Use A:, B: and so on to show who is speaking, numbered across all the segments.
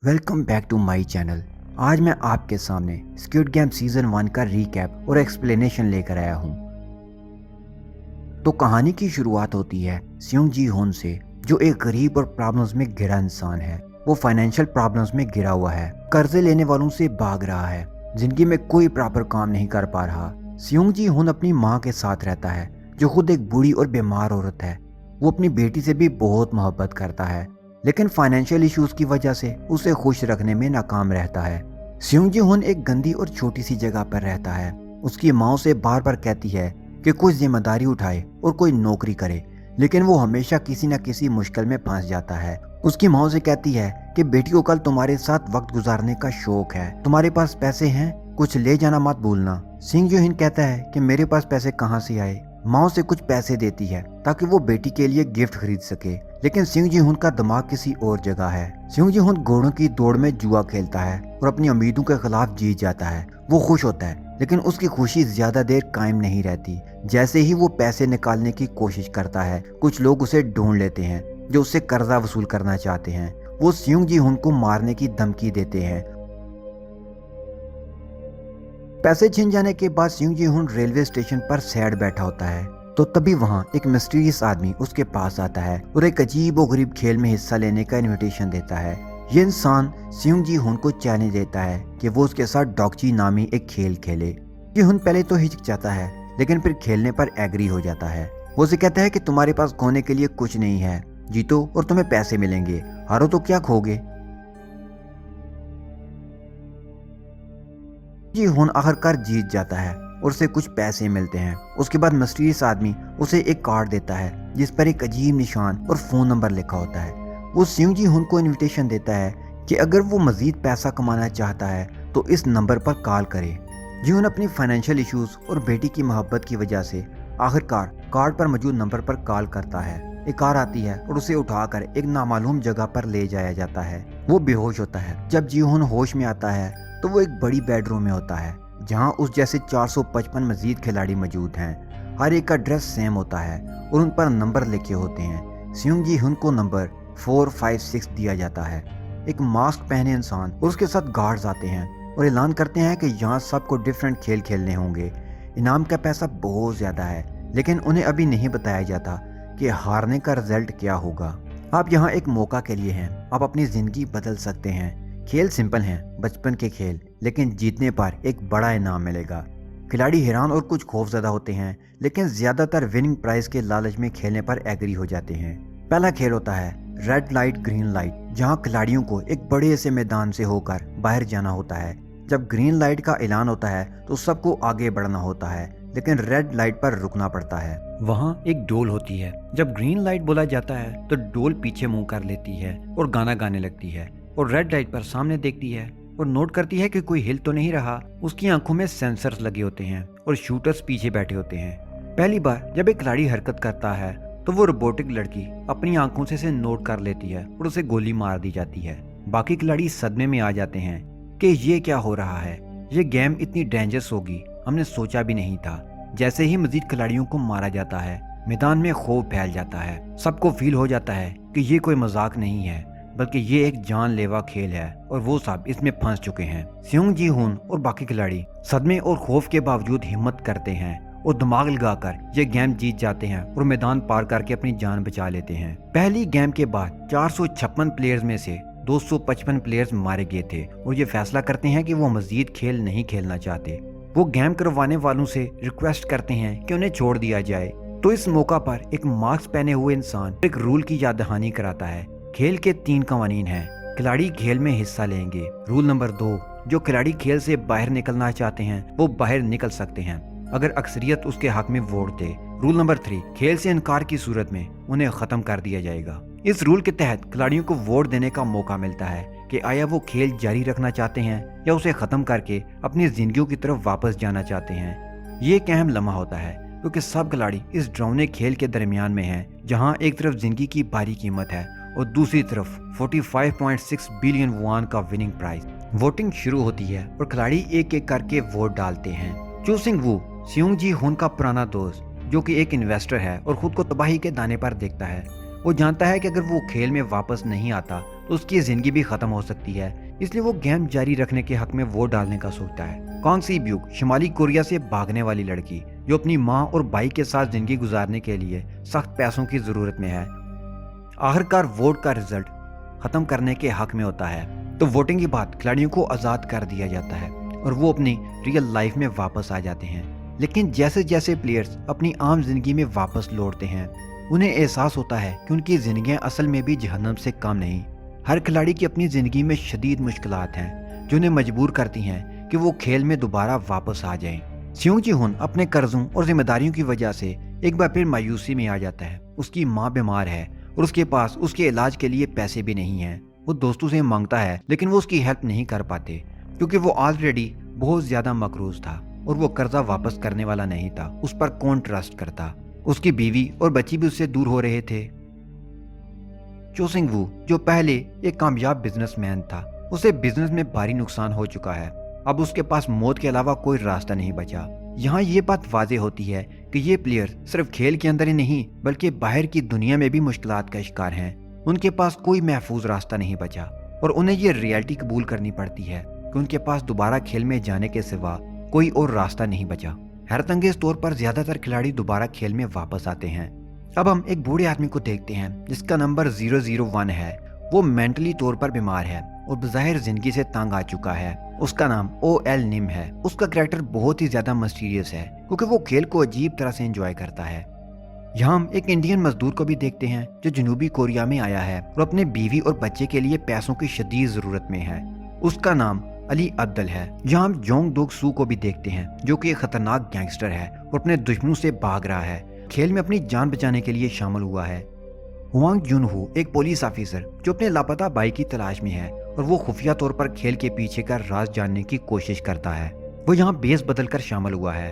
A: Welcome back to my channel. आज मैं आपके सामने स्क्विड गेम सीजन 1 का रीकैप और एक्सप्लेनेशन लेकर आया हूँ। तो कहानी की शुरुआत होती है सियोंग जी होन से, जो एक गरीब और प्रॉब्लम्स में घिरा इंसान है। वो फाइनेंशियल प्रॉब्लम्स में घिरा हुआ है, कर्जे लेने वालों से भाग रहा है, जिंदगी में कोई प्रॉपर काम नहीं कर पा रहा। सियोंग जी होन अपनी माँ के साथ रहता है, जो खुद एक बूढ़ी और बीमार औरत है। वो अपनी बेटी से भी बहुत मोहब्बत करता है, लेकिन फाइनेंशियल इश्यूज की वजह से उसे खुश रखने में नाकाम रहता है। सियोंग जी हुन एक गंदी और छोटी सी जगह पर रहता है। उसकी माँ उसे बार बार कहती है कि कुछ जिम्मेदारी उठाए और कोई नौकरी करे, लेकिन वो हमेशा किसी न किसी मुश्किल में फंस जाता है। उसकी माँ उसे कहती है कि बेटी को कल तुम्हारे साथ वक्त गुजारने का शौक है, तुम्हारे पास पैसे हैं, कुछ ले जाना मत भूलना। सिंह जो हिन कहता है कि मेरे पास पैसे कहाँ से आए। माँ उसे कुछ पैसे देती है ताकि वो बेटी के लिए गिफ्ट खरीद सके, लेकिन सिंह जी हुन का दिमाग किसी और जगह है। सिंह जी हुन घोड़ों की दौड़ में जुआ खेलता है और अपनी उम्मीदों के खिलाफ जीत जाता है। वो खुश होता है, लेकिन उसकी खुशी ज्यादा देर कायम नहीं रहती। जैसे ही वो पैसे निकालने की कोशिश करता है, कुछ लोग उसे ढूंढ लेते हैं जो उससे कर्जा वसूल करना चाहते हैं। वो सियोंग जी हुन को मारने की धमकी देते हैं। पैसे छिन जाने के बाद सियोंग जी हुन रेलवे स्टेशन पर सैड बैठा होता है, तो तभी वहाँ एक मिस्टीरियस आदमी उसके पास आता है और एक अजीब और गरीब खेल में हिस्सा लेने का इनविटेशन देता है। ये इंसान सियोंग जी हुन को चैलेंज देता है कि वो उसके साथ डॉक्ची नामी एक खेल खेले। जी हुन पहले तो हिचकिचाता है, लेकिन फिर खेलने पर एग्री हो जाता है। वो उसे कहता है कि तुम्हारे पास खोने के लिए कुछ नहीं है, जीतो और तुम्हें पैसे मिलेंगे, हारो तो क्या खोगे। जी हुन आखिरकार जीत जाता है और उसे कुछ पैसे मिलते हैं। उसके बाद मिस्टीरियस आदमी उसे एक कार्ड देता है जिस पर एक अजीब निशान और फोन नंबर लिखा होता है। वो सियोंग जी हुन को इनविटेशन देता है कि अगर वो मजीद पैसा कमाना चाहता है तो इस नंबर पर कॉल करे। जी हुन अपनी फाइनेंशियल इश्यूज और बेटी की मोहब्बत की वजह से आखिरकार कार्ड पर मौजूद नंबर पर कॉल करता है। एक कार आती है और उसे उठाकर एक नामालूम जगह पर ले जाया जाता है। वो बेहोश होता है। जब जी हुन होश में आता है तो वो एक बड़ी बेडरूम में होता है, जहां उस जैसे 455 मजीद खिलाड़ी मौजूद हैं। हर एक का ड्रेस सेम होता है और उन पर नंबर लिखे होते हैं। सियोंग जी हुन को नंबर 456 दिया जाता है। एक मास्क पहने इंसान और उसके साथ गार्ड्स आते हैं और ऐलान करते हैं कि यहाँ सबको डिफरेंट खेल खेलने होंगे। इनाम का पैसा बहुत ज्यादा है, लेकिन उन्हें अभी नहीं बताया जाता कि हारने का रिजल्ट क्या होगा। आप यहाँ एक मौका के लिए हैं, आप अपनी जिंदगी बदल सकते हैं। खेल सिंपल हैं, बचपन के खेल, लेकिन जीतने पर एक बड़ा इनाम मिलेगा। खिलाड़ी हैरान और कुछ खौफजदा होते हैं, लेकिन ज्यादातर विनिंग प्राइज के लालच में खेलने पर एग्री हो जाते हैं। पहला खेल होता है रेड लाइट ग्रीन लाइट, जहां खिलाड़ियों को एक बड़े से मैदान से होकर बाहर जाना होता है। जब ग्रीन लाइट का ऐलान होता है तो सबको आगे बढ़ना होता है, लेकिन रेड लाइट पर रुकना पड़ता है। वहाँ एक डोल होती है। जब ग्रीन लाइट बोला जाता है तो डोल पीछे मुंह कर लेती है और गाना गाने लगती है, और रेड लाइट पर सामने देखती है और नोट करती है कि कोई हिल तो नहीं रहा। उसकी आंखों में सेंसर्स लगे होते हैं और शूटर्स पीछे बैठे होते हैं। पहली बार जब एक खिलाड़ी हरकत करता है तो वो रोबोटिक लड़की अपनी आंखों से इसे नोट कर लेती है और उसे गोली मार दी जाती है। बाकी खिलाड़ी सदमे में आ जाते हैं कि ये क्या हो रहा है, ये गेम इतनी डेंजरस होगी, हमने सोचा भी नहीं था। जैसे ही मजीद खिलाड़ियों को मारा जाता है, मैदान में खौफ फैल जाता है। सबको फील हो जाता है कि ये कोई मजाक नहीं है, बल्कि ये एक जानलेवा खेल है और वो सब इसमें फंस चुके हैं। सियोंग जी हुन और बाकी खिलाड़ी सदमे और खौफ के बावजूद हिम्मत करते हैं और दिमाग लगाकर ये गेम जीत जाते हैं और मैदान पार करके अपनी जान बचा लेते हैं। पहली गेम के बाद 456 प्लेयर्स में से 255 प्लेयर्स मारे गए थे और ये फैसला करते हैं कि वो मजीद खेल नहीं खेलना चाहते। वो गेम करवाने वालों से रिक्वेस्ट करते हैं कि उन्हें छोड़ दिया जाए। तो इस मौका पर एक मास्क पहने हुए इंसान एक रूल की याद दहानी कराता है। खेल के 3 कवानीन हैं। खिलाड़ी खेल में हिस्सा लेंगे। रूल नंबर 2, जो खिलाड़ी खेल से बाहर निकलना चाहते हैं वो बाहर निकल सकते हैं अगर अक्सरियत उसके हक में वोट दे। रूल नंबर 3, खेल से इनकार की सूरत में उन्हें खत्म कर दिया जाएगा। इस रूल के तहत खिलाड़ियों को वोट देने का मौका मिलता है कि आया वो खेल जारी रखना चाहते हैं या उसे खत्म करके अपनी जिंदगियों की तरफ वापस जाना चाहते हैं। ये एक अहम लम्हा होता है क्योंकि सब खिलाड़ी इस ड्रावने खेल के दरमियान में हैं, जहां एक तरफ जिंदगी की भारी कीमत है और दूसरी तरफ 45.6 बिलियन वॉन का विनिंग प्राइज। वोटिंग शुरू होती है और खिलाड़ी एक एक करके वोट डालते हैं। चू सिंग वू, सियोंग जी हुन का पुराना दोस्त, जो कि एक इन्वेस्टर है और खुद को तबाही के दाने पर देखता है, वो जानता है कि अगर वो खेल में वापस नहीं आता तो उसकी जिंदगी भी खत्म हो सकती है, इसलिए वो गेम जारी रखने के हक में वोट डालने का सोचता है। कॉन्ग सी ब्यूक शुमाली कोरिया से भागने वाली लड़की जो अपनी माँ और भाई के साथ जिंदगी गुजारने के लिए सख्त पैसों की जरूरत में है, आखिरकार वोट का रिजल्ट खत्म करने के हक में होता है। तो वोटिंग के बाद खिलाड़ियों को आजाद कर दिया जाता है और वो अपनी रियल लाइफ में वापस आ जाते हैं। लेकिन जैसे जैसे प्लेयर्स अपनी आम जिंदगी में वापस लौटते हैं, उन्हें एहसास होता है कि उनकी जिंदगियां असल में भी जहन्नम से कम नहीं। हर खिलाड़ी की अपनी जिंदगी में शदीद मुश्किलात हैं जो उन्हें मजबूर करती हैं कि वो खेल में दोबारा वापस आ जाएं। सियोंग जी हुन अपने कर्जों और जिम्मेदारियों की वजह से एक बार फिर मायूसी में आ जाता है। उसकी माँ बीमार है और उसके पास उसके इलाज के लिए पैसे भी नहीं हैं। वो दोस्तों से मांगता है लेकिन वो उसकी हेल्प नहीं कर पाते क्योंकि वो ऑलरेडी बहुत ज्यादा मकरूज था और वो कर्जा वापस करने वाला नहीं था। उस पर कौन ट्रस्ट करता। उसकी बीवी और बच्ची भी उससे दूर हो रहे थे। चो सिंग वू जो पहले एक कामयाब बिजनेसमैन था, उसे बिजनेस में भारी नुकसान हो चुका है। अब उसके पास मौत के अलावा कोई रास्ता नहीं बचा। यहाँ ये बात वाज़ेह होती है कि ये प्लेयर सिर्फ खेल के अंदर ही नहीं बल्कि बाहर की दुनिया में भी मुश्किलात का शिकार हैं। उनके पास कोई महफूज रास्ता नहीं बचा और उन्हें ये रियलिटी कबूल करनी पड़ती है कि उनके पास दोबारा खेल में जाने के सिवा कोई और रास्ता नहीं बचा। हैरत अंगेज तौर पर ज्यादातर खिलाड़ी दोबारा खेल में वापस आते हैं। अब हम एक बूढ़े आदमी को देखते हैं जिसका नंबर 001 है। वो मेंटली तौर पर बीमार है और बज़ाहिर जिंदगी से तंग आ चुका है। उसका नाम OL निम है। उसका कैरेक्टर बहुत ही ज्यादा मिस्टीरियस है क्योंकि वो खेल को अजीब तरह से एंजॉय करता है। यहाँ हम एक इंडियन मजदूर को भी देखते हैं जो जनूबी कोरिया में आया है और अपने बीवी और बच्चे के लिए पैसों की शदीद जरूरत में है। उसका नाम अली अब्दुल है। यहाँ हम जोंग डोग सू को भी देखते हैं जो कि एक खतरनाक गैंगस्टर है और अपने दुश्मनों से भाग रहा है। खेल में अपनी जान बचाने के लिए शामिल हुआ है। हुआंग जुनहू एक पुलिस ऑफिसर जो अपने लापता भाई की तलाश में है और वो खुफिया तौर पर खेल के पीछे का राज जानने की कोशिश करता है। वो यहाँ बेस बदल कर शामिल हुआ है।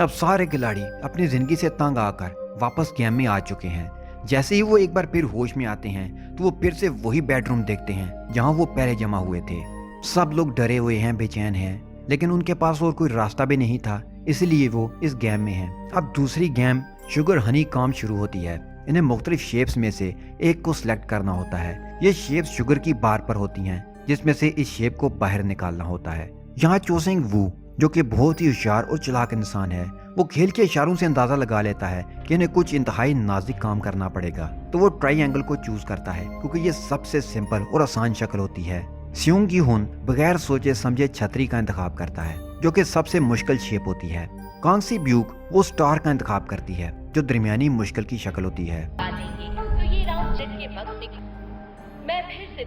A: अब सारे खिलाड़ी अपनी जिंदगी से तंग आकर वापस गेम में आ चुके हैं। जैसे ही वो एक बार फिर होश में आते हैं तो वो फिर से वही बेडरूम देखते हैं जहाँ वो पहले जमा हुए थे। सब लोग डरे हुए हैं, बेचैन हैं, लेकिन उनके पास और कोई रास्ता भी नहीं था, इसलिए वो इस गेम में हैं। अब दूसरी गेम शुगर हनी काम शुरू होती है। इन्हें मुख्तलिफ शेप्स में से एक को सिलेक्ट करना होता है। ये शेप्स शुगर की बार पर होती हैं जिसमें से इस शेप को बाहर निकालना होता है। यहाँ चो सिंग वू जो कि बहुत ही होशियार और चालाक इंसान है, वो खेल के इशारों से अंदाजा लगा लेता है कि इन्हें कुछ इंतहाई नाजुक काम करना पड़ेगा, तो वो ट्रायंगल को चूज करता है क्योंकि ये सबसे सिंपल और आसान शक्ल होती है। सियोंग जी हुन बगैर सोचे समझे छतरी का इंतखाब करता है जो कि सबसे मुश्किल शेप होती है। कॉन्ग सी ब्यूक वो स्टार का इंतखाब करती है जो दरमियानी मुश्किल की शक्ल होती है।
B: तो ये राउंड जीत के वक्त मैं फिर से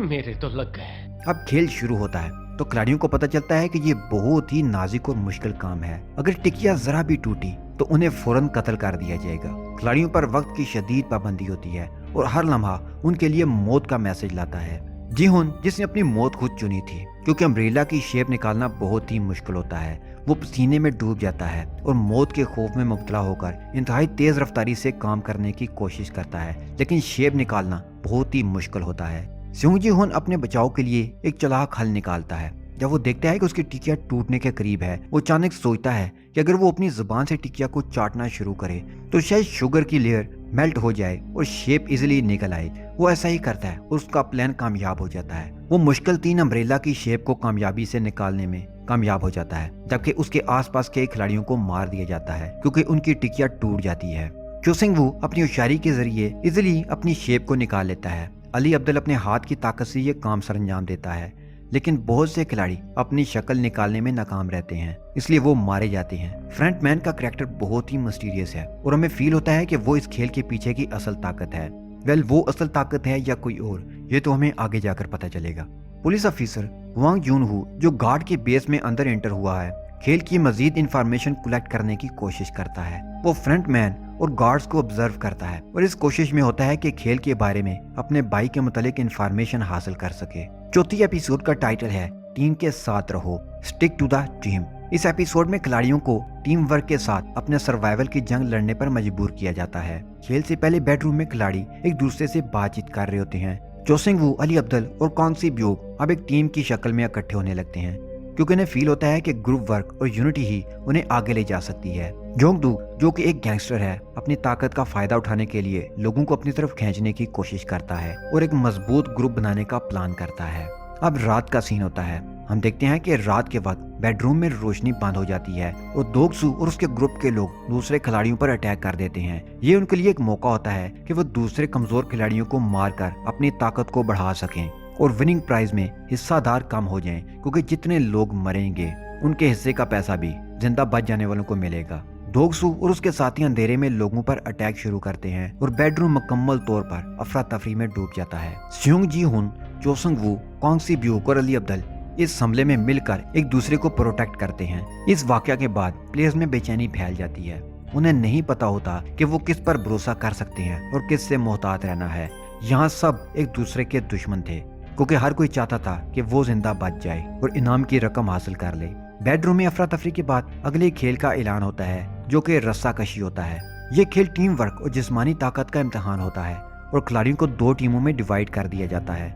C: मेरे तो लग गए।
A: अब खेल शुरू होता है तो खिलाड़ियों को पता चलता है कि ये बहुत ही नाजुक और मुश्किल काम है। अगर टिकिया जरा भी टूटी तो उन्हें फौरन कत्ल कर दिया जाएगा। खिलाड़ियों पर वक्त की शदीद पाबंदी होती है और हर लम्हा उनके लिए मौत का मैसेज लाता है। जी हुन जिसने अपनी मौत खुद चुनी थी क्योंकि अम्ब्रेला की शेप निकालना बहुत ही मुश्किल होता है। वो पसीने में डूब जाता है और मौत के खौफ में मुब्तला होकर इंतहाई तेज रफ्तारी से काम करने की कोशिश करता है, लेकिन शेप निकालना बहुत ही मुश्किल होता है। सियोंग जी हुन अपने बचाव के लिए एक चालाक हल निकालता है। जब वो देखता है कि उसकी टिकिया टूटने के करीब है, वो अचानक सोचता है कि अगर वो अपनी जुबान से टिकिया को चाटना शुरू करे तो शायद शुगर की लेयर मेल्ट हो जाए और शेप इजिली निकल आए। वो ऐसा ही करता है और उसका प्लान कामयाब हो जाता है। वो मुश्किल 3 अम्ब्रेला की शेप को कामयाबी से निकालने में कामयाब हो जाता है, जबकि उसके आसपास के खिलाड़ियों को मार दिया जाता है क्योंकि उनकी टिकिया टूट जाती है। चो सिंग वू अपनी होशियारी के जरिए इजिली अपनी शेप को निकाल लेता है। अली अब्दुल अपने हाथ की ताकत से ये काम सरंजाम देता है, लेकिन बहुत से खिलाड़ी अपनी शक्ल निकालने में नाकाम रहते हैं, इसलिए वो मारे जाते हैं। फ्रंटमैन का कैरेक्टर बहुत ही मिस्टीरियस है और हमें फील होता है कि वो इस खेल के पीछे की असल ताकत है। वेल वो असल ताकत है या कोई और, ये तो हमें आगे जाकर पता चलेगा। पुलिस ऑफिसर हुआंग जुनहू जो गार्ड के बेस में अंदर एंटर हुआ है, खेल की मजीद इंफॉर्मेशन कलेक्ट करने की कोशिश करता है। वो फ्रंटमैन और गार्ड्स को ऑब्जर्व करता है और इस कोशिश में होता है कि खेल के बारे में अपने भाई के मुतालिक इंफॉर्मेशन हासिल कर सके। चौथी एपिसोड का टाइटल है टीम के साथ रहो, स्टिक टू द टीम। इस एपिसोड में खिलाड़ियों को टीम वर्क के साथ अपने सर्वाइवल की जंग लड़ने पर मजबूर किया जाता है। खेल से पहले बेडरूम में खिलाड़ी एक दूसरे से बातचीत कर रहे होते हैं। चो सिंग वू, अली अब्दुल और कॉन्ग सी ब्यूक अब एक टीम की शक्ल में इकट्ठे होने लगते हैं। क्योंकि उन्हें फील होता है कि ग्रुप वर्क और यूनिटी ही उन्हें आगे ले जा सकती है। जोंगडू जो कि एक गैंगस्टर है, अपनी ताकत का फायदा उठाने के लिए लोगों को अपनी तरफ खींचने की कोशिश करता है और एक मजबूत ग्रुप बनाने का प्लान करता है। अब रात का सीन होता है। हम देखते हैं कि रात के वक्त बेडरूम में रोशनी बंद हो जाती है और दोगसू और उसके ग्रुप के लोग दूसरे खिलाड़ियों पर अटैक कर देते हैं। ये उनके लिए एक मौका होता है कि वो दूसरे कमजोर खिलाड़ियों को मारकर अपनी ताकत को बढ़ा सकें और विनिंग प्राइज में हिस्सादार कम हो जाएं, क्योंकि जितने लोग मरेंगे उनके हिस्से का पैसा भी जिंदा बच जाने वालों को मिलेगा। दोगसू और उसके साथी अंधेरे में लोगों पर अटैक शुरू करते हैं और बेडरूम मुकम्मल तौर पर अफरा तफरी में डूब जाता है। स्योंग जी हुन, चोसंग वू, कॉन्ग सी ब्यूक और अली अब्दुल इस हमले में मिलकर एक दूसरे को प्रोटेक्ट करते हैं। इस वाकया के बाद प्लेयर्स में बेचैनी फैल जाती है। उन्हें नहीं पता होता कि वो किस पर भरोसा कर सकते हैं और किस से मोहतात रहना है। यहाँ सब एक दूसरे के दुश्मन थे, क्योंकि हर कोई चाहता था कि वो जिंदा बच जाए और इनाम की रकम हासिल कर ले। बेडरूम में अफरा तफरी के बाद अगले खेल का ऐलान होता है, जो कि रस्साकशी होता है। ये खेल टीम वर्क और जिस्मानी ताकत का इम्तिहान होता है और खिलाड़ियों को 2 टीमों में डिवाइड कर दिया जाता है।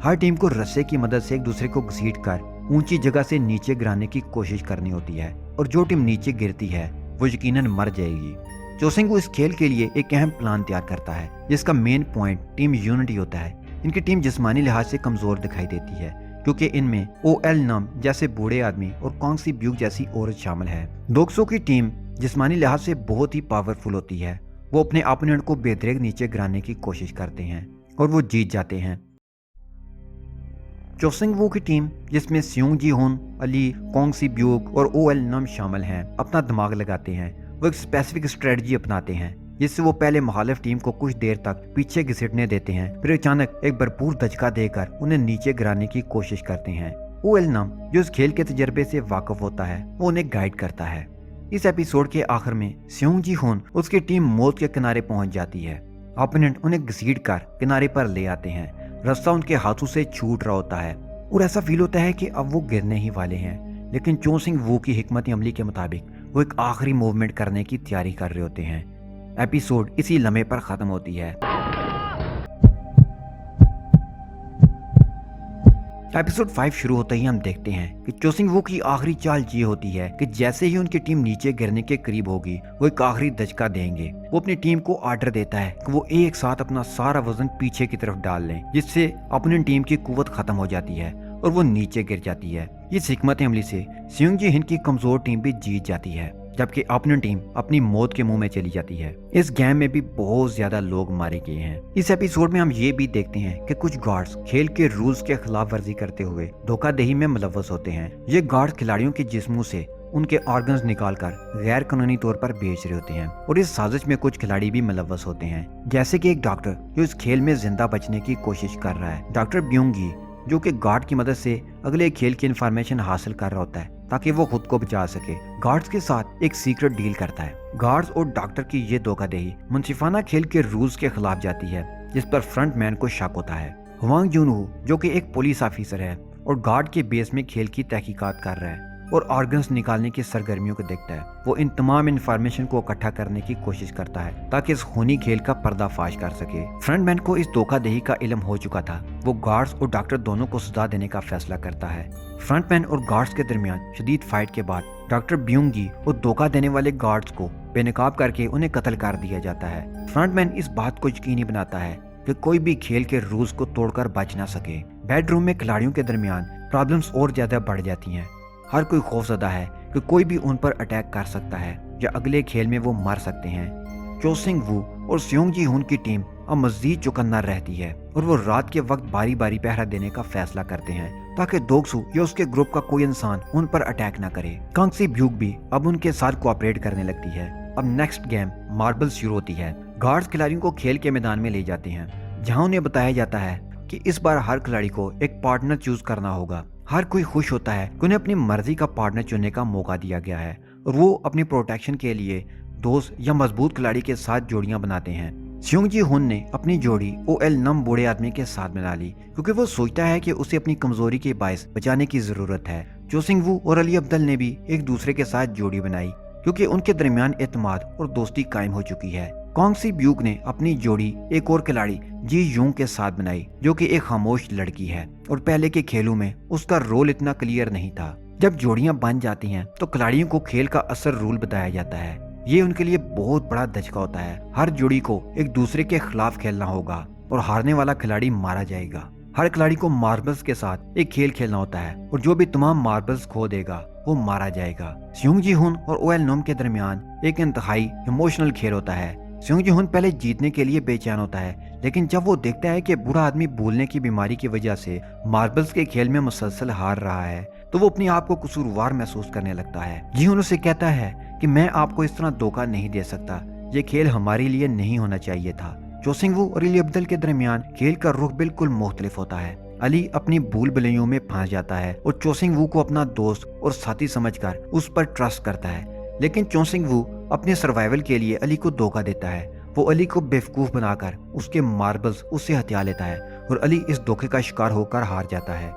A: हर टीम को रस्से की मदद से एक दूसरे को घसीट कर ऊंची जगह से नीचे गिराने की कोशिश करनी होती है और जो टीम नीचे गिरती है वो यकीनन मर जाएगी। चोसिंगू इस खेल के लिए एक अहम प्लान तैयार करता है, जिसका मेन पॉइंट टीम यूनिटी होता है। इनकी टीम जिस्मानी लिहाज से कमजोर दिखाई देती है, क्योंकि इनमें ओएल नम जैसे बूढ़े आदमी और कॉन्ग सी ब्यूक जैसी औरत शामिल है। दोगसू की टीम जिस्मानी लिहाज से बहुत ही पावरफुल होती है। वो अपने ओपोनेंट को बेदरेग नीचे गिराने की कोशिश करते हैं और वो जीत जाते हैं। चोसिंग वू की टीम, जिसमें स्योंग जी हुन, अली, कॉन्ग सी ब्यूक और ओएल नम शामिल हैं, अपना दिमाग लगाते हैं। वो एक स्पेसिफिक स्ट्रेटजी अपनाते हैं, जिससे वो पहले मुखालिफ टीम को कुछ देर तक पीछे घसीटने देते हैं, फिर अचानक एक भरपूर धचका देकर उन्हें नीचे गिराने की कोशिश करते हैं। ओएल नम, जो इस खेल के तजर्बे से वाकिफ होता है, वो उन्हें गाइड करता है। इस एपिसोड के आखिर में स्योंग जी हुन उसकी टीम मौत के किनारे पहुंच जाती है। ओपोनेंट उन्हें घसीट कर किनारे पर ले आते हैं। रास्ता उनके हाथों से छूट रहा होता है और ऐसा फील होता है कि अब वो गिरने ही वाले हैं, लेकिन चोसिंग वू की हिकमत अमली के मुताबिक वो एक आखिरी मूवमेंट करने की तैयारी कर रहे होते हैं। एपिसोड इसी लम्हे पर खत्म होती है। एपिसोड 5 शुरू होते ही हम देखते हैं कि चोसिंग वू की आखिरी चाल ये होती है कि जैसे ही उनकी टीम नीचे गिरने के करीब होगी, वो एक आखिरी धचका देंगे। वो अपनी टीम को ऑर्डर देता है कि वो एक साथ अपना सारा वजन पीछे की तरफ डाल लें, जिससे अपनी टीम की कुव्वत खत्म हो जाती है और वो नीचे गिर जाती है। इस हिकमत अमली से स्योंग जी हिन की कमजोर टीम भी जीत जाती है, जबकि अपनी टीम अपनी मौत के मुंह में चली जाती है। इस गेम में भी बहुत ज्यादा लोग मारे गए हैं। इस एपिसोड में हम ये भी देखते हैं कि कुछ गार्ड्स खेल के रूल्स के खिलाफ वर्जी करते हुए धोखाधड़ी में मुलव्वस होते हैं। ये गार्ड्स खिलाड़ियों के जिस्मों से उनके ऑर्गन्स निकालकर गैर कानूनी तौर पर बेच रहे होते हैं और इस साजिश में कुछ खिलाड़ी भी मुलव्वस होते हैं, जैसे कि एक डॉक्टर जो इस खेल में जिंदा बचने की कोशिश कर रहा है। डॉक्टर ब्यूंगी, जो कि गार्ड की मदद से अगले खेल की इंफॉर्मेशन हासिल कर रहा होता है ताकि वो खुद को बचा सके, गार्ड्स के साथ एक सीक्रेट डील करता है। गार्ड्स और डॉक्टर की ये धोखाधड़ी मुंसिफाना खेल के रूल्स के खिलाफ जाती है, जिस पर फ्रंट मैन को शक होता है। हवांग जुनहू, जो कि एक पुलिस ऑफिसर है और गार्ड के बेस में खेल की तहकीकात कर रहा है और ऑर्गन्स निकालने की सरगर्मियों को देखता है, वो इन तमाम इंफॉर्मेशन को इकट्ठा करने की कोशिश करता है ताकि इस खूनी खेल का पर्दाफाश कर सके। फ्रंटमैन को इस धोखाधड़ी का इल्म हो चुका था। वो गार्ड्स और डॉक्टर दोनों को सजा देने का फैसला करता है। फ्रंटमैन और गार्ड्स के दरमियान शदीद फाइट के बाद डॉक्टर ब्यूंगी और धोखा देने वाले गार्ड्स को बेनकाब करके उन्हें कत्ल कर दिया जाता है। फ्रंटमैन इस बात को यकीनी बनाता है कि कोई भी खेल के रूल्स को तोड़कर बच ना सके। बेडरूम में खिलाड़ियों के दरमियान प्रॉब्लम्स और ज्यादा बढ़ जाती हैं। हर कोई खौफजदा है कि कोई भी उन पर अटैक कर सकता है या अगले खेल में वो मर सकते हैं। चोसिंग वू और स्योंग जी हुन की टीम अब मजीद चौकन्ना रहती है और वो रात के वक्त बारी बारी पहरा देने का फैसला करते हैं ताकि दोगसू या उसके ग्रुप का कोई इंसान उन पर अटैक ना करे। कॉन्ग सी ब्यूक भी अब उनके साथ कोऑपरेट करने लगती है। अब नेक्स्ट गेम मार्बल शुरू होती है। गार्ड्स खिलाड़ियों को खेल के मैदान में ले जाते हैं, जहां उन्हें बताया जाता है कि इस बार हर खिलाड़ी को एक पार्टनर चूज करना होगा। हर कोई खुश होता है कि उन्हें अपनी मर्जी का पार्टनर चुनने का मौका दिया गया है और वो अपनी प्रोटेक्शन के लिए दोस्त या मजबूत खिलाड़ी के साथ जोड़ियां बनाते हैं। स्योंग जी हुन ने अपनी जोड़ी ओएल नम बूढ़े आदमी के साथ बना ली, क्योंकि वो सोचता है कि उसे अपनी कमजोरी के बायस बचाने की जरूरत है। चोसिंग वू और अली अब्दुल ने भी एक दूसरे के साथ जोड़ी बनाई, क्योंकि उनके दरमियान एतमाद और दोस्ती कायम हो चुकी है। कॉन्ग सी ब्यूक ने अपनी जोड़ी एक और खिलाड़ी जी यूंग के साथ बनाई, जो कि एक खामोश लड़की है और पहले के खेलों में उसका रोल इतना क्लियर नहीं था। जब जोड़ियां बन जाती हैं तो खिलाड़ियों को खेल का असल रूल बताया जाता है। ये उनके लिए बहुत बड़ा धचका होता है। हर जोड़ी को एक दूसरे के खिलाफ खेलना होगा और हारने वाला खिलाड़ी मारा जाएगा। हर खिलाड़ी को मार्बल्स के साथ एक खेल खेलना होता है और जो भी तमाम मार्बल्स खो देगा वो मारा जाएगा। स्योंग जी हुन और ओएल नोम के दरमियान एक इंतहाई इमोशनल खेल होता है। स्योंग जी हुन पहले जीतने के लिए बेचैन होता है, लेकिन जब वो देखता है कि बूढ़ा आदमी भूलने की बीमारी की वजह से मार्बल्स के खेल में मुसलसल हार रहा है तो वो अपने आप को कसूरवार महसूस करने लगता है। जी हुन उसे कहता है कि मैं आपको इस तरह धोखा नहीं दे सकता, ये खेल हमारे लिए नहीं होना चाहिए था। चोसिंग वू और अली अब्दुल के दरमियान खेल का रुख बिल्कुल मुख्तलिफ होता है। अली अपनी भूल भुलैयों में फंस जाता है और चोसिंग वू को अपना दोस्त और साथी समझकर उस पर ट्रस्ट करता है, लेकिन चोसिंग वू अपने सर्वाइवल के लिए अली को धोखा देता है। वो अली को बेवकूफ बनाकर उसके मार्बल्स उससे हथिया लेता है और अली इस धोखे का शिकार होकर हार जाता है।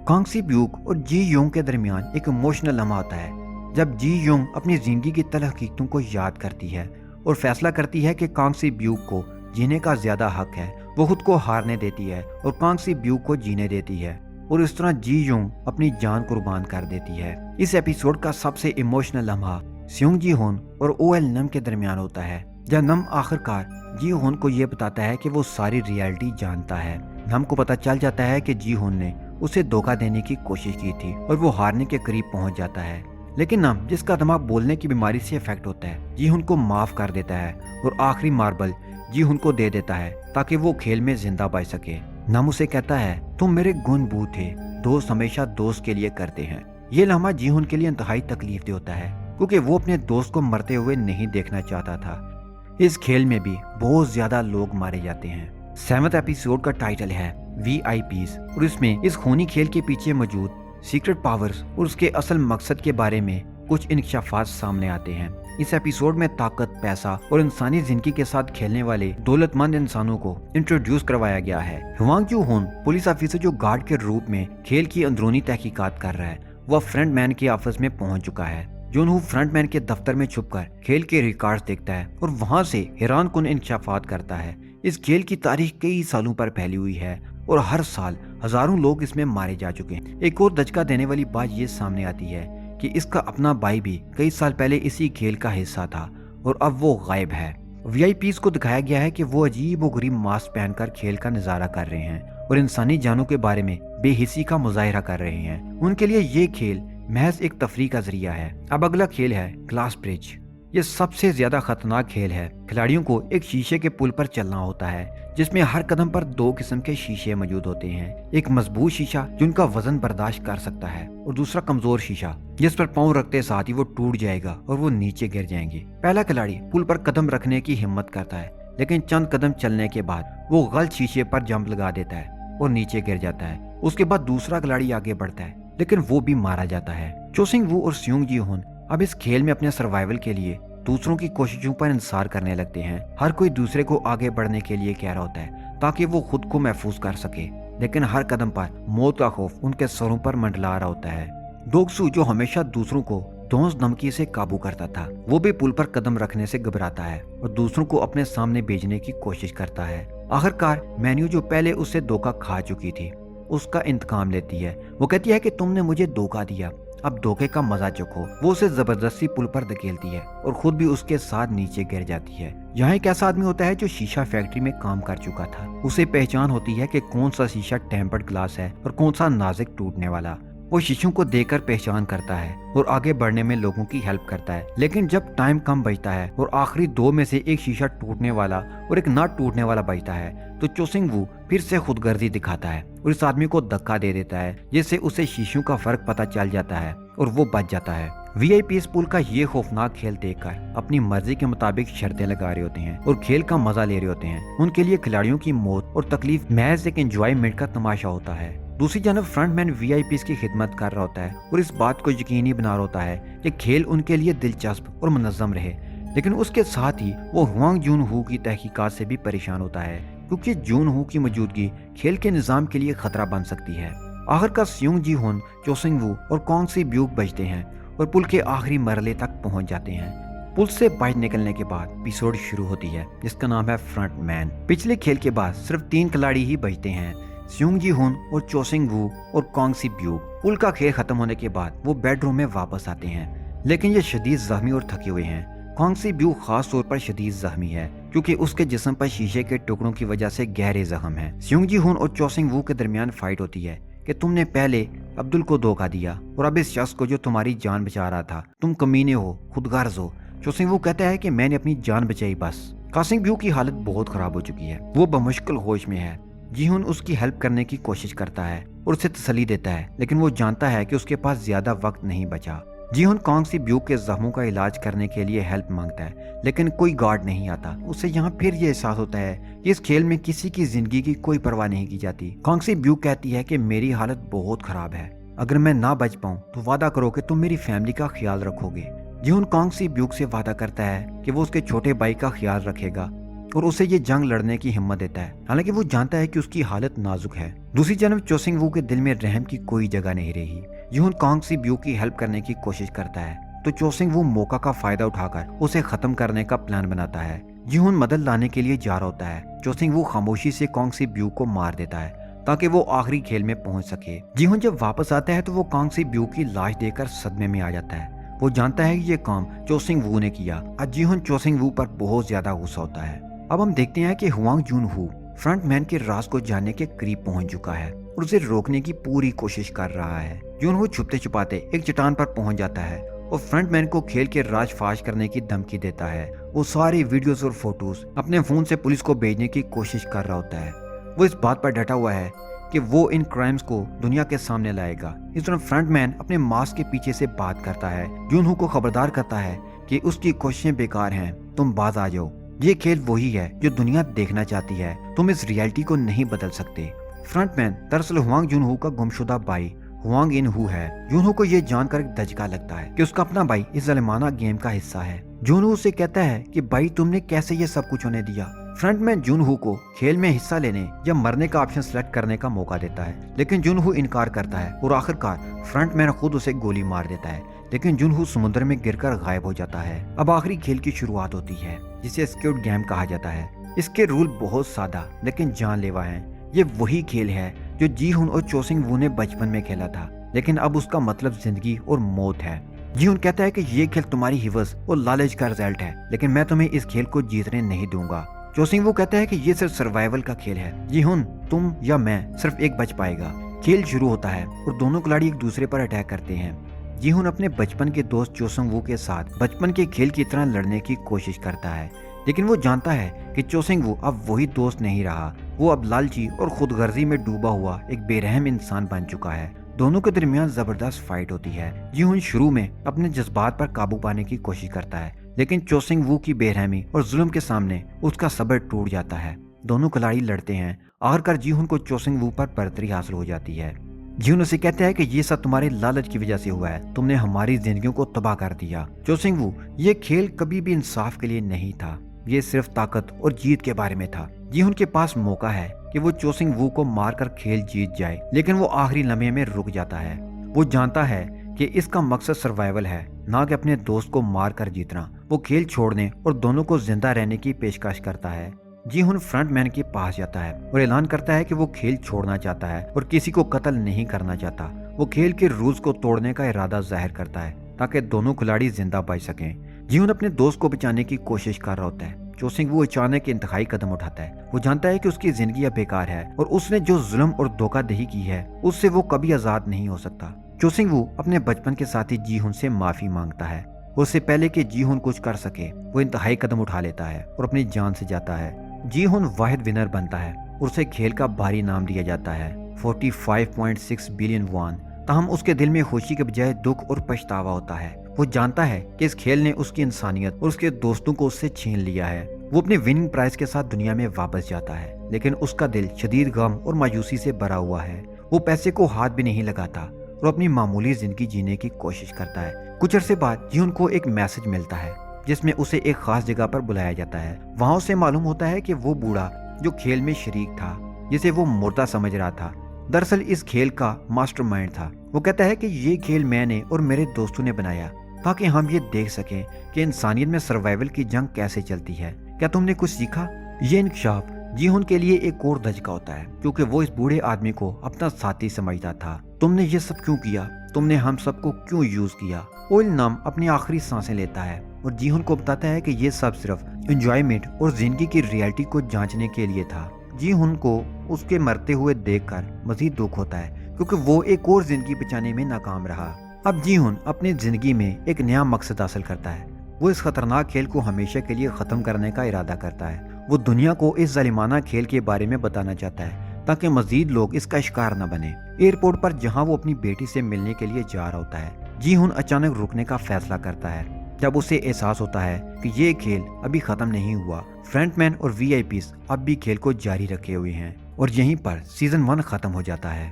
A: कांग सी ब्यूक और जी योंग के दरमियान एक इमोशनल लम्हा आता है जब जी योंग अपनी जिंदगी की तलख हकीकतों को याद करती है और फैसला करती है कि कांग सी ब्यूक को जीने का ज्यादा हक है। वो खुद को हारने देती है और कांग सी ब्यूक को जीने देती है और इस तरह जी योंग अपनी जान कुर्बान कर देती है। इस एपिसोड का सबसे इमोशनल लम्हा स्योंग जी होन और ओएल नम के दरमियान होता है जब नम आखिरकार जी होन को यह बताता है कि वो सारी रियलिटी जानता है। नम को पता चल जाता है कि जी होन ने उसे धोखा देने की कोशिश की थी और वो हारने के करीब पहुंच जाता है, लेकिन नम जिसका दिमाग बोलने की बीमारी से इफेक्ट होता है जी हुन को माफ कर देता है और आखिरी मार्बल जी हुन को दे देता है ताकि वो खेल में जिंदा बच सके। नम उसे कहता है तुम मेरे गुण बू थे, दोस्त हमेशा दोस्त के लिए करते हैं। ये लम्हा जी हुन के लिए इंतहाई तकलीफ दे होता है क्योंकि वो अपने दोस्त को मरते हुए नहीं देखना चाहता था। इस खेल में भी बहुत ज्यादा लोग मारे जाते हैं। 7वें एपिसोड का टाइटल है VIPs और इसमें इस खूनी खेल के पीछे मौजूद सीक्रेट पावर्स और उसके असल मकसद के बारे में कुछ इंकशाफात सामने आते हैं। इस एपिसोड में ताकत, पैसा और इंसानी जिंदगी के साथ खेलने वाले दौलतमंद इंसानों को इंट्रोड्यूस करवाया गया है। ह्वांग जू होन पुलिस ऑफिसर जो गार्ड के रूप में खेल की अंदरूनी तहकीकात कर रहा है, वह फ्रंट मैन के ऑफिस में पहुंच चुका है। जून हू फ्रंट मैन के दफ्तर में छुपकर खेल के रिकॉर्ड्स देखता है और वहां से हैरान कुन इंकशाफात करता है। इस खेल की तारीख कई सालों पर फैली हुई है और हर साल हजारों लोग इसमें मारे जा चुके हैं। एक और धचका देने वाली बात ये सामने आती है कि इसका अपना भाई भी कई साल पहले इसी खेल का हिस्सा था और अब वो गायब है। VIPs को दिखाया गया है कि वो अजीब व गरीब मास्क पहनकर खेल का नजारा कर रहे हैं और इंसानी जानों के बारे में बेहिसी का मुजाहिरा कर रहे हैं। उनके लिए ये खेल महज एक तफरीह का जरिया है। अब अगला खेल है ग्लास ब्रिज। ये सबसे ज्यादा खतरनाक खेल है। खिलाड़ियों को एक शीशे के पुल पर चलना होता है जिसमें हर कदम पर 2 किस्म के शीशे मौजूद होते हैं। एक मजबूत शीशा जिनका वजन बर्दाश्त कर सकता है और दूसरा कमजोर शीशा जिस पर पांव रखते साथ ही वो टूट जाएगा और वो नीचे गिर जाएंगे। पहला खिलाड़ी पुल पर कदम रखने की हिम्मत करता है, लेकिन चंद कदम चलने के बाद वो गलत शीशे पर जंप लगा देता है और नीचे गिर जाता है। उसके बाद दूसरा खिलाड़ी आगे बढ़ता है, लेकिन वो भी मारा जाता है। चोसिंग वू और स्योंग जी होन अब इस खेल में अपने सर्वाइवल के लिए दूसरों की कोशिशों पर इंतजार करने लगते हैं। हर कोई दूसरे को आगे बढ़ने के लिए कह रहा होता है ताकि वो खुद को महफूज कर सके, लेकिन हर कदम पर मौत का खौफ उनके सरों पर मंडला रहा होता है। डोगसू जो हमेशा दूसरों को धौंस धमकी से काबू करता था, वो भी पुल पर कदम रखने से घबराता है और दूसरों को अपने सामने भेजने की कोशिश करता है। आखिरकार मेन्यू जो पहले उससे धोखा खा चुकी थी उसका इंतकाम लेती है। वो कहती है कि तुमने मुझे धोखा दिया, अब धोखे का मजा चखो। वो उसे जबरदस्ती पुल पर धकेलती है और खुद भी उसके साथ नीचे गिर जाती है। यहाँ एक ऐसा आदमी होता है जो शीशा फैक्ट्री में काम कर चुका था। उसे पहचान होती है कि कौन सा शीशा टेम्पर्ड ग्लास है और कौन सा नाजुक टूटने वाला। वो शीशों को देखकर पहचान करता है और आगे बढ़ने में लोगों की हेल्प करता है, लेकिन जब टाइम कम बचता है और आखिरी 2 में से एक शीशा टूटने वाला और एक ना टूटने वाला बचता है तो चोसिंग वू फिर से खुदगर्जी दिखाता है और इस आदमी को धक्का दे देता है, जिससे उसे शीशों का फर्क पता चल जाता है और वो बच जाता है। VIPs पुल का ये खौफनाक खेल देखकर अपनी मर्जी के मुताबिक शर्तें लगा रहे होते हैं और खेल का मजा ले रहे होते हैं। उनके लिए खिलाड़ियों की मौत और तकलीफ महज एक एंजॉयमेंट का तमाशा होता है। दूसरी जानब फ्रंटमैन VIPs की खिदमत कर रहा होता है और इस बात को यकीनी बना रहा होता है कि खेल उनके लिए दिलचस्प और मुनज़्ज़म रहे, लेकिन उसके साथ ही वो ह्वांग जून हू की तहकीकात से भी परेशान होता है क्योंकि जून हू की मौजूदगी खेल के निज़ाम के लिए खतरा बन सकती है। आखिरकार स्योंग जी होन, चोसिंग वू और कांग सी ब्यूक बचते हैं और पुल के आखिरी मरहले तक पहुंच जाते हैं। पुल से बाहर निकलने के बाद एपिसोड शुरू होती है जिसका नाम है फ्रंट मैन। पिछले खेल के बाद सिर्फ 3 खिलाड़ी ही बचते हैं, स्योंग जी होन और चोसिंग वू और कांग सी ब्यूक। پول کا کھیل ختم ہونے کے بعد وہ بیڈ روم میں واپس آتے ہیں، لیکن یہ شدید زخمی اور تھکے ہوئے ہیں۔ کانگ سی بیو خاص طور پر شدید زخمی ہے کیونکہ اس کے جسم پر شیشے کے ٹکڑوں کی وجہ سے گہرے زخم ہیں۔ سیونگ جی ہون اور چو سنگ وو کے درمیان فائٹ ہوتی ہے کہ تم نے پہلے عبدل کو دھوکہ دیا اور اب اس شخص کو جو تمہاری جان بچا رہا تھا، تم کمینے ہو، خود غرض ہو۔ چو سنگ وو کہتا ہے کہ میں نے اپنی جان بچائی بس۔ کاسنگ بیو کی حالت بہت خراب ہو چکی ہے، وہ بمشکل ہوش میں ہے۔ جی ہون اس کی ہیلپ کرنے کی کوشش کرتا ہے اور اسے تسلی دیتا ہے، لیکن وہ جانتا ہے کہ اس کے پاس زیادہ وقت نہیں بچا۔ جی ہون کانگ سی بیو کے زخموں کا علاج کرنے کے لیے ہیلپ مانگتا ہے، لیکن کوئی گارڈ نہیں آتا۔ اسے یہاں پھر یہ احساس ہوتا ہے کہ اس کھیل میں کسی کی زندگی کی کوئی پرواہ نہیں کی جاتی۔ کانگ سی بیو کہتی ہے کہ میری حالت بہت خراب ہے، اگر میں نہ بچ پاؤں تو وعدہ کرو کہ تم میری فیملی کا خیال رکھو گے۔ جی ہون کانگ سی بیو سے وعدہ کرتا ہے کہ وہ اس کے چھوٹے بھائی کا خیال رکھے گا اور اسے یہ جنگ لڑنے کی ہمت دیتا ہے، حالانکہ وہ جانتا ہے کہ اس کی حالت نازک ہے۔ دوسری جانب چو سنگ وو کے دل میں رحم کی کوئی جگہ نہیں رہی۔ جی ہون کانگ سی بیو کی ہیلپ کرنے کی کوشش کرتا ہے تو چو سنگ وو موقع کا فائدہ اٹھا کر اسے ختم کرنے کا پلان بناتا ہے۔ جی ہون مدد لانے کے لیے جا رہا ہوتا ہے، چو سنگ وو خاموشی سے کانگ سی بیو کو مار دیتا ہے تاکہ وہ آخری کھیل میں پہنچ سکے۔ جی ہون جب واپس آتا ہے تو وہ کانگ سی بیو کی لاش دیکھ کر صدمے میں آ جاتا ہے۔ وہ جانتا ہے کہ یہ کام چو سنگ وو نے کیا۔ آج جی ہون چو سنگ وو پر بہت زیادہ غصہ ہوتا ہے۔ اب ہم دیکھتے ہیں کہ ہوانگ جون ہو فرنٹ مین کے راز کو جاننے کے قریب پہنچ چکا ہے اور اسے روکنے کی پوری کوشش کر رہا ہے۔ جون ہو چھپتے چھپاتے ایک چٹان پر پہنچ جاتا ہے اور فرنٹ مین کو کھیل کے راز فاش کرنے کی دھمکی دیتا ہے۔ وہ ساری ویڈیوز اور فوٹوز اپنے فون سے پولیس کو بھیجنے کی کوشش کر رہا ہوتا ہے۔ وہ اس بات پر ڈٹا ہوا ہے کہ وہ ان کرائمز کو دنیا کے سامنے لائے گا۔ اس طرح فرنٹ مین اپنے ماسک کے پیچھے سے بات کرتا ہے، جون ہو کو خبردار کرتا ہے کہ اس کی کوششیں بیکار ہیں، تم باز آ جاؤ۔ یہ کھیل وہی ہے جو دنیا دیکھنا چاہتی ہے، تم اس ریالٹی کو نہیں بدل سکتے۔ فرنٹ مین دراصل ہوانگ جون ہو کا گمشدہ بھائی ہوانگ ان ہو ہے۔ جون ہو کو یہ جان کر ایک دھچکا لگتا ہے کہ اس کا اپنا بھائی اس ظالمانہ گیم کا حصہ ہے۔ جون ہو اسے کہتا ہے کہ بھائی تم نے کیسے یہ سب کچھ ہونے دیا۔ فرنٹ مین جون ہو کو کھیل میں حصہ لینے یا مرنے کا آپشن سلیکٹ کرنے کا موقع دیتا ہے، لیکن جون ہو انکار کرتا ہے اور آخرکار فرنٹ مین خود اسے گولی مار دیتا ہے، لیکن جون ہو سمندر میں گر کر غائب ہو جاتا ہے۔ اب آخری کھیل کی شروعات ہوتی ہے جسے سکوڈ گیم کہا جاتا ہے۔ اس کے رول بہت سادہ لیکن جان لیوا ہیں۔ یہ وہی کھیل ہے جو جی ہون اور چو سنگ وو نے بچپن میں کھیلا تھا، لیکن اب اس کا مطلب زندگی اور موت ہے۔ جی ہون کہتا ہے کہ یہ کھیل تمہاری حوث اور لالچ کا رزلٹ ہے، لیکن میں تمہیں اس کھیل کو جیتنے نہیں دوں گا۔ چو سنگ وو کہتا ہے کہ یہ صرف سروائیول کا کھیل ہے، جی ہون تم یا میں صرف ایک بچ پائے گا۔ کھیل شروع ہوتا ہے اور دونوں کھلاڑی ایک دوسرے پر اٹیک کرتے ہیں۔ جی ہون اپنے بچپن کے دوست چو سنگ وو کے ساتھ بچپن کے کھیل کی طرح لڑنے کی کوشش کرتا ہے، لیکن وہ جانتا ہے کہ چو سنگ وو اب وہی دوست نہیں رہا۔ وہ اب لالچی اور خود غرضی میں ڈوبا ہوا ایک بے رحم انسان بن چکا ہے۔ دونوں کے درمیان زبردست فائٹ ہوتی ہے۔ جی ہون شروع میں اپنے جذبات پر قابو پانے کی کوشش کرتا ہے، لیکن چو سنگ وو کی بے رحمی اور ظلم کے سامنے اس کا صبر ٹوٹ جاتا ہے۔ دونوں کھلاڑی لڑتے ہیں، آخرکار جی ہون کو چو سنگ وو پر برتری حاصل ہو جاتی ہے۔ جی ہون اسے کہتا ہے کہ یہ سب تمہارے لالچ کی وجہ سے ہوا ہے، تم نے ہماری زندگیوں کو تباہ کر دیا۔ چو سنگ وو یہ کھیل کبھی بھی انصاف کے لیے نہیں تھا، یہ صرف طاقت اور جیت کے بارے میں تھا۔ جی ہون کے پاس موقع ہے کہ وہ چو سنگ وو کو مار کر کھیل جیت جائے، لیکن وہ آخری لمحے میں رک جاتا ہے۔ وہ جانتا ہے کہ اس کا مقصد سروائیول ہے، نہ کہ اپنے دوست کو مار کر جیتنا۔ وہ کھیل چھوڑنے اور دونوں کو زندہ رہنے کی پیشکش کرتا ہے۔ جی ہون فرنٹ مین کے پاس جاتا ہے اور اعلان کرتا ہے کہ وہ کھیل چھوڑنا چاہتا ہے اور کسی کو قتل نہیں کرنا چاہتا۔ وہ کھیل کے رولز کو توڑنے کا ارادہ ظاہر کرتا ہے تاکہ دونوں کھلاڑی زندہ بچ سکیں۔ جی ہون اپنے دوست کو بچانے کی کوشش کر رہا ہوتا ہے۔ چو سنگ وہ اچانک انتہائی قدم اٹھاتا ہے۔ وہ جانتا ہے کہ اس کی زندگی اب بیکار ہے اور اس نے جو ظلم اور دھوکہ دہی کی ہے اس سے وہ کبھی آزاد نہیں ہو سکتا۔ چو سنگ وہ اپنے بچپن کے ساتھی جی ہون سے معافی مانگتا ہے۔ اس سے پہلے کہ جی ہون کچھ کر سکے وہ انتہائی قدم اٹھا لیتا ہے اور اپنی جان سے جاتا ہے۔ جی ہون واحد ونر بنتا ہے اور اسے کھیل کا بھاری انعام دیا جاتا ہے 45.6 بلین وان۔ تاہم اس کے دل میں خوشی کے بجائے دکھ اور پچھتاوا ہوتا ہے۔ وہ جانتا ہے کہ اس کھیل نے اس کی انسانیت اور اس کے دوستوں کو اس سے چھین لیا ہے۔ وہ اپنے وننگ پرائز کے ساتھ دنیا میں واپس جاتا ہے، لیکن اس کا دل شدید غم اور مایوسی سے بھرا ہوا ہے۔ وہ پیسے کو ہاتھ بھی نہیں لگاتا اور اپنی معمولی زندگی جینے کی کوشش کرتا ہے۔ کچھ عرصے بعد جی ہون کو ایک میسج ملتا ہے جس میں اسے ایک خاص جگہ پر بلایا جاتا ہے۔ وہاں اسے معلوم ہوتا ہے کہ وہ بوڑھا جو کھیل میں شریک تھا، جسے وہ مردہ سمجھ رہا تھا، دراصل اس کھیل کا ماسٹر مائنڈ تھا۔ وہ کہتا ہے کہ یہ کھیل میں نے اور میرے دوستوں نے بنایا تاکہ ہم یہ دیکھ سکیں کہ انسانیت میں سروائیول کی جنگ کیسے چلتی ہے۔ کیا تم نے کچھ سیکھا؟ یہ انکشاف جی ہن کے لیے ایک اور دھچکا ہوتا ہے کیونکہ وہ اس بوڑھے آدمی کو اپنا ساتھی سمجھتا تھا۔ تم نے یہ سب کیوں کیا؟ تم نے ہم سب کو کیوں یوز کیا؟ اوئل نام اپنی آخری سانسیں لیتا ہے اور جی ہن کو بتاتا ہے کہ یہ سب صرف انجوائمنٹ اور زندگی کی ریالٹی کو جانچنے کے لیے تھا۔ جی ہن کو اس کے مرتے ہوئے دیکھ کر مزید دکھ ہوتا ہے کیونکہ وہ ایک اور زندگی بچانے میں ناکام رہا۔ اب جی ہن اپنی زندگی میں ایک نیا مقصد حاصل کرتا ہے۔ وہ اس خطرناک کھیل کو ہمیشہ کے لیے ختم کرنے کا ارادہ کرتا ہے۔ وہ دنیا کو اس ظالمانہ کھیل کے بارے میں بتانا چاہتا ہے تاکہ مزید لوگ اس کا شکار نہ بنے۔ ایئرپورٹ پر جہاں وہ اپنی بیٹی سے ملنے کے لیے جا رہا ہوتا ہے، جی ہن اچانک رکنے کا فیصلہ کرتا ہے جب اسے احساس ہوتا ہے کہ یہ کھیل ابھی ختم نہیں ہوا۔ فرنٹ مین اور وی آئی پیز اب بھی کھیل کو جاری رکھے ہوئے ہیں اور یہیں پر سیزن 1 ختم ہو جاتا ہے۔